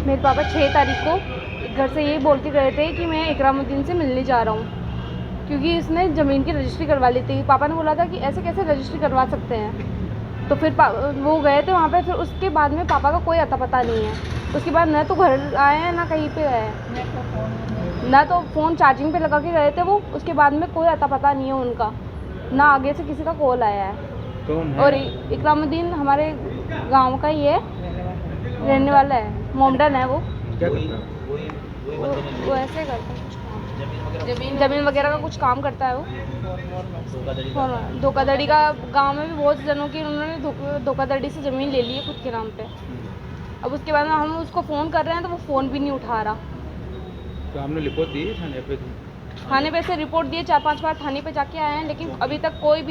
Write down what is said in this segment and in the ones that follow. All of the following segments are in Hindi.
मेरे पापा 6 तारीख को घर से ये बोल के गए थे कि मैं इकरामुद्दीन से मिलने जा रहा हूँ, क्योंकि इसने ज़मीन की रजिस्ट्री करवा ली थी। पापा ने बोला था कि ऐसे कैसे रजिस्ट्री करवा सकते हैं। तो फिर वो गए थे वहाँ पे। फिर उसके बाद में पापा का कोई अता पता नहीं है। उसके बाद न तो घर आए हैं ना कहीं पे गए हैं, ना तो फ़ोन चार्जिंग पे लगा के गए थे वो। उसके बाद में कोई अता पता नहीं है उनका, ना आगे से किसी का कॉल आया है। और इकरामुद्दीन हमारे गांव का ही है, रहने वाला है, मोमडन है वो। क्या करता है? वो ऐसे करता है, ज़मीन वगैरह का कुछ काम करता है वो। धोखाधड़ी का गांव में भी बहुत जनों की उन्होंने धोखाधड़ी से ज़मीन ले ली है खुद के नाम पे। अब उसके बाद में हम उसको फ़ोन कर रहे हैं तो वो फ़ोन भी नहीं उठा रहा। तो आपने रिपोर्ट दी थाने पे? थाने पे से रिपोर्ट दिए, 4-5 बार थाने पे जाके आए हैं, लेकिन अभी तक कोई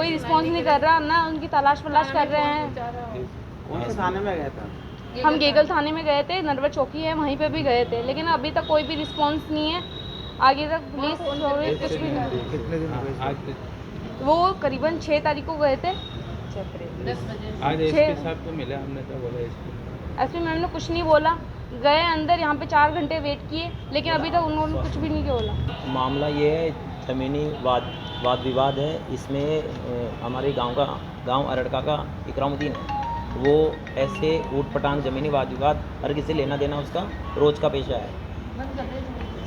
रिस्पॉन्स नहीं कर रहा, ना उनकी तलाश कर रहे हैं। कौन से थाने में गया था? हम गेगल थाने में गए थे, नरवर चौकी है वहीं पे भी गए थे, लेकिन अभी तक कोई भी रिस्पॉन्स नहीं है। आगे तक पुलिस कुछ भी नहीं। कितने दिन आज वो करीबन 6 तारीख को गए थे। आज इसके साथ तो मिला, हमने क्या बोला इसको? एसपी मैम ने कुछ नहीं बोला। गए अंदर, यहाँ पे 4 घंटे वेट किए, लेकिन अभी तक उन्होंने कुछ भी नहीं बोला। मामला ये है, ज़मीनी वाद विवाद है। इसमें हमारे गांव अरड़का का इकरामुद्दीन है। वो ऐसे ऊट पटांग ज़मीनी वाद विवाद हर किसी लेना देना उसका रोज़ का पेशा है।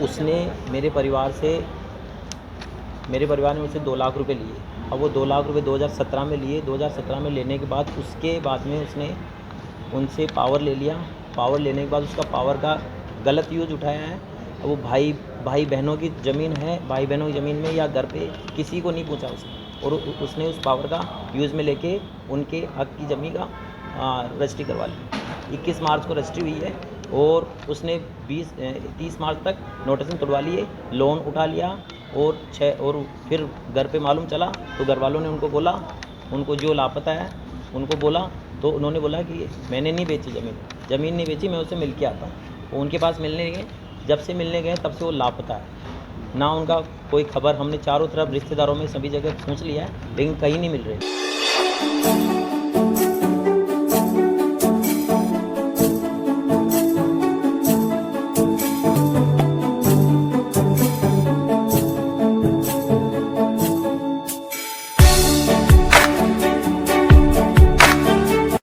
उसने मेरे परिवार ने मुझसे 2 लाख रुपए लिए। अब वो 2 लाख रुपए 2017 में लिए। 2017 में लेने के बाद उसके बाद में उसने उनसे पावर ले लिया। पावर लेने के बाद उसका पावर का गलत यूज़ उठाया है। अब वो भाई बहनों की ज़मीन है, भाई बहनों की ज़मीन में या घर पे किसी को नहीं पूछा उसने, और उसने उस पावर का यूज़ में लेके उनके हक की ज़मीन का रजिस्ट्री करवा ली। 21 मार्च को रजिस्ट्री हुई है और उसने 30 मार्च तक नोटिस तोड़वा लिए, लोन उठा लिया। और फिर घर पे मालूम चला तो घर वालों ने उनको बोला, उनको जो लापता है उनको बोला, तो उन्होंने बोला कि मैंने नहीं बेची ज़मीन नहीं बेची, मैं उससे मिल के आता हूँ। वो उनके पास मिलने गए, जब से मिलने गए तब से वो लापता है। ना उनका कोई खबर। हमने चारों तरफ रिश्तेदारों में सभी जगह पूछ लिया है, लेकिन कहीं नहीं मिल रहे।